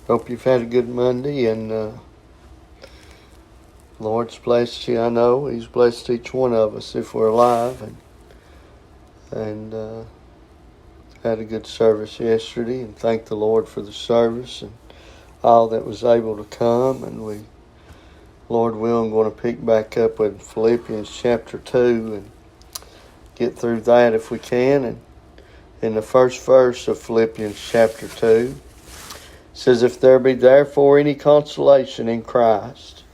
Hope you've had a good Monday, and Lord's blessed you. I know He's blessed each one of us if we're alive, and had a good service yesterday, and thank the Lord for the service and all that was able to come. And we, Lord willing, going to pick back up with Philippians chapter 2 and get through that if we can. And in the first verse of Philippians chapter 2, it says, "If there be therefore any consolation in Christ,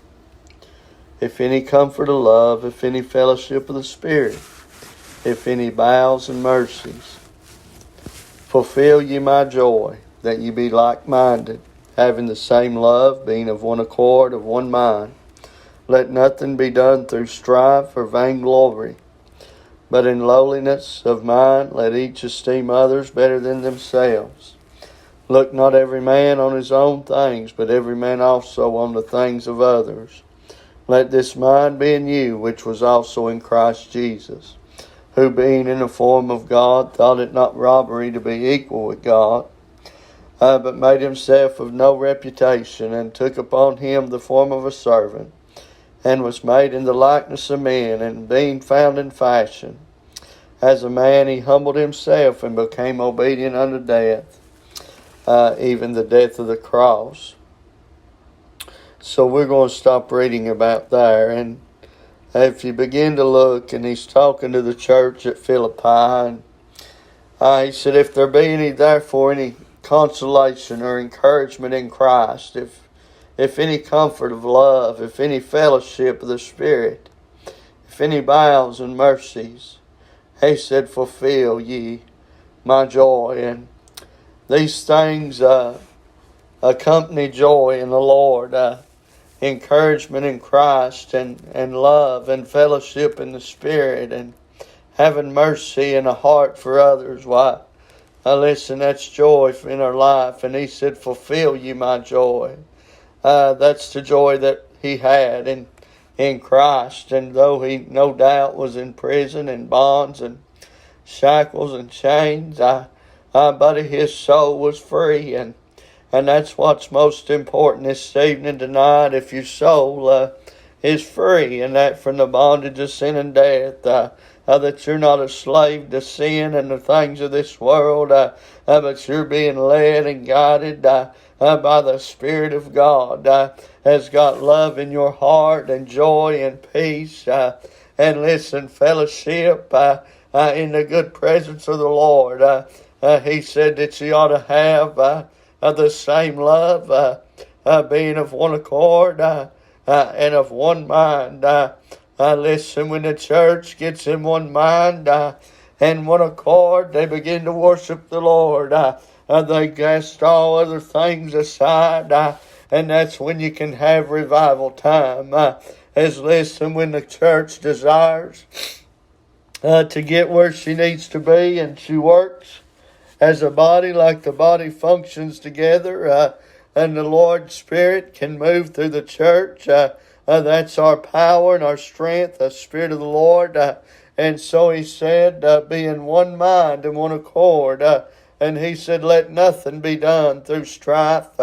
if any comfort of love, if any fellowship of the Spirit, if any bowels and mercies, fulfill ye my joy, that ye be like-minded, having the same love, being of one accord, of one mind. Let nothing be done through strife or vainglory, but in lowliness of mind let each esteem others better than themselves. Look not every man on his own things, but every man also on the things of others. Let this mind be in you, which was also in Christ Jesus, who being in the form of God, thought it not robbery to be equal with God, but made himself of no reputation, and took upon him the form of a servant, and was made in the likeness of men, and being found in fashion as a man, he humbled himself and became obedient unto death, even the death of the cross." So we're going to stop reading about there. And if you begin to look, and he's talking to the church at Philippi, and he said, "If there be any, therefore, any consolation or encouragement in Christ, if any comfort of love, if any fellowship of the Spirit, if any bowels and mercies," he said, "fulfill ye my joy." And these things accompany joy in the Lord, encouragement in Christ, and love and fellowship in the Spirit, and having mercy and a heart for others. Why, listen, that's joy in our life. And he said, "Fulfill ye my joy." That's the joy that he had in Christ. And though he no doubt was in prison and bonds and shackles and chains, but his soul was free. And that's what's most important this evening tonight. If your soul is free, and that from the bondage of sin and death, that you're not a slave to sin and the things of this world, but you're being led and guided by the Spirit of God, has got love in your heart and joy and peace, and listen, fellowship in the good presence of the Lord. He said that you ought to have the same love, being of one accord and of one mind. Listen, when the church gets in one mind and one accord, they begin to worship the Lord. They cast all other things aside, and that's when you can have revival time. Listen, when the church desires to get where she needs to be, and she works as a body, like the body functions together, and the Lord's Spirit can move through the church. That's our power and our strength, the Spirit of the Lord. And so he said, be in one mind and one accord. And he said, let nothing be done through strife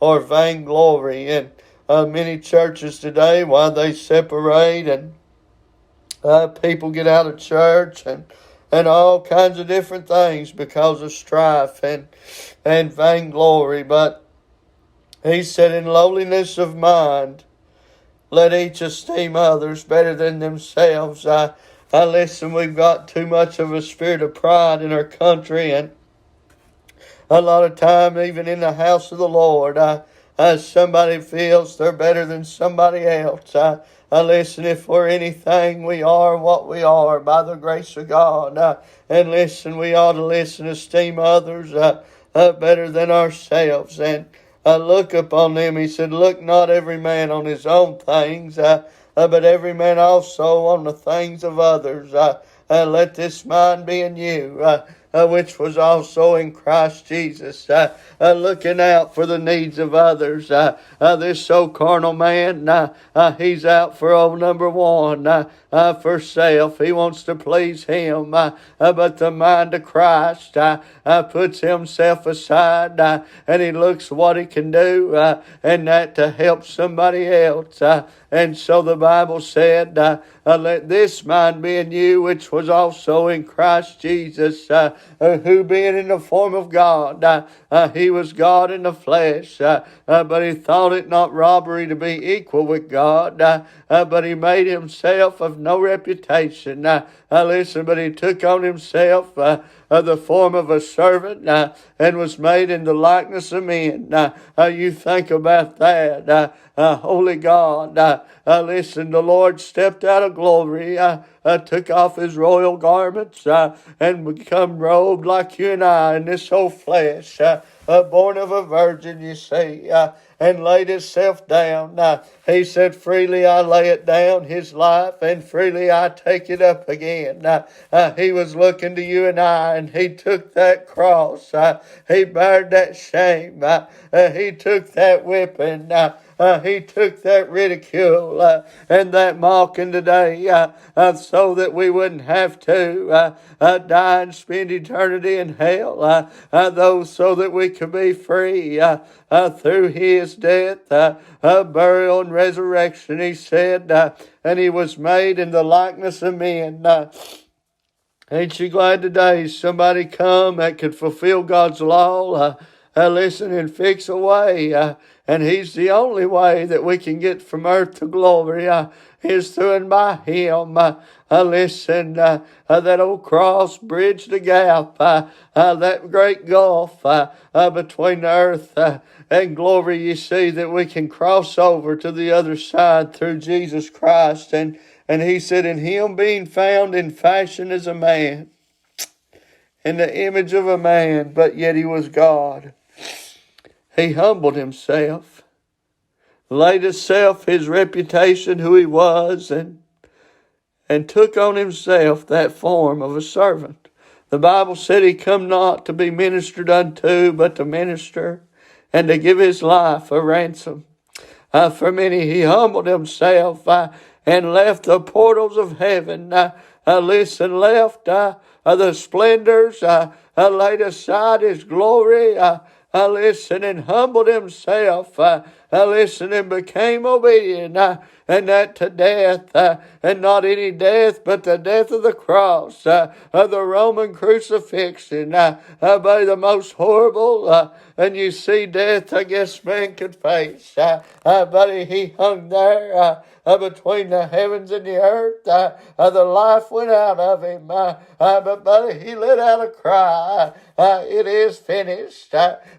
or vainglory. And many churches today, why they separate, and people get out of church, and all kinds of different things because of strife and vainglory. But he said, in lowliness of mind, let each esteem others better than themselves. Listen, we've got too much of a spirit of pride in our country, and a lot of time, even in the house of the Lord, somebody feels they're better than somebody else. Listen, if we're anything, we are what we are by the grace of God. And listen, we ought to esteem others better than ourselves, and look upon them. He said, look not every man on his own things, but every man also on the things of others. Let this mind be in you, which was also in Christ Jesus, looking out for the needs of others. This so carnal man, he's out for old number one, for self. He wants to please him, but the mind of Christ puts himself aside, and he looks what he can do, and that to help somebody else. And so the Bible said, let this mind be in you, which was also in Christ Jesus, who being in the form of God, he was God in the flesh, but he thought it not robbery to be equal with God, but he made himself of no reputation. Listen, but he took on himself the form of a servant, and was made in the likeness of men. You think about that. Holy God. Listen, the Lord stepped out of glory, took off his royal garments, and become robed like you and I in this old flesh, born of a virgin, you see, and laid himself down. He said, freely I lay it down, his life, and freely I take it up again. He was looking to you and I, and he took that cross. He bared that shame. He took that whipping. He took that ridicule and that mocking today, so that we wouldn't have to die and spend eternity in hell, though so that we could be free through his death, burial, and resurrection. He said, and he was made in the likeness of men. Ain't you glad today somebody come that could fulfill God's law? Listen, and fix a way. And he's the only way that we can get from earth to glory, is through and by him. Listen, that old cross bridged the gap, that great gulf between the earth and glory, you see, that we can cross over to the other side through Jesus Christ. And he said, in him being found in fashion as a man, in the image of a man, but yet he was God. He humbled himself, laid aside his reputation, who he was, and took on himself that form of a servant. The Bible said he come not to be ministered unto, but to minister, and to give his life a ransom. For many he humbled himself, and left the portals of heaven. Listen, left the splendors, laid aside his glory, listen, and humbled himself, listen, and became obedient, and that to death, and not any death, but the death of the cross, of the Roman crucifixion, by the most horrible, and you see death, I guess man could face, but he hung there, between the heavens and the earth. The life went out of him, but buddy, he let out a cry. It is finished.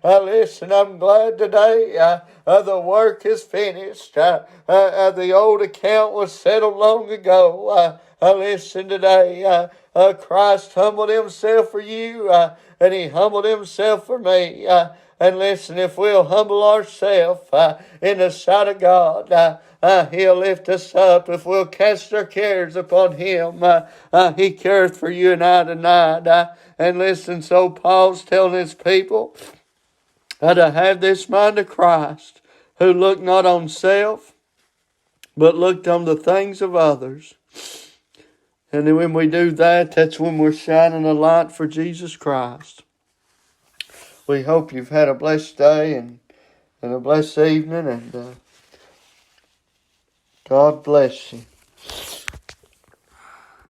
Listen, I'm glad today the work is finished. The old account was settled long ago. Listen today, Christ humbled himself for you, and he humbled himself for me. And listen, if we'll humble ourselves in the sight of God, he'll lift us up. If we'll cast our cares upon him, he careth for you and I tonight. And listen, so Paul's telling his people to have this mind of Christ, who looked not on self, but looked on the things of others. And then when we do that, that's when we're shining a light for Jesus Christ. We hope you've had a blessed day and a blessed evening, and God bless you.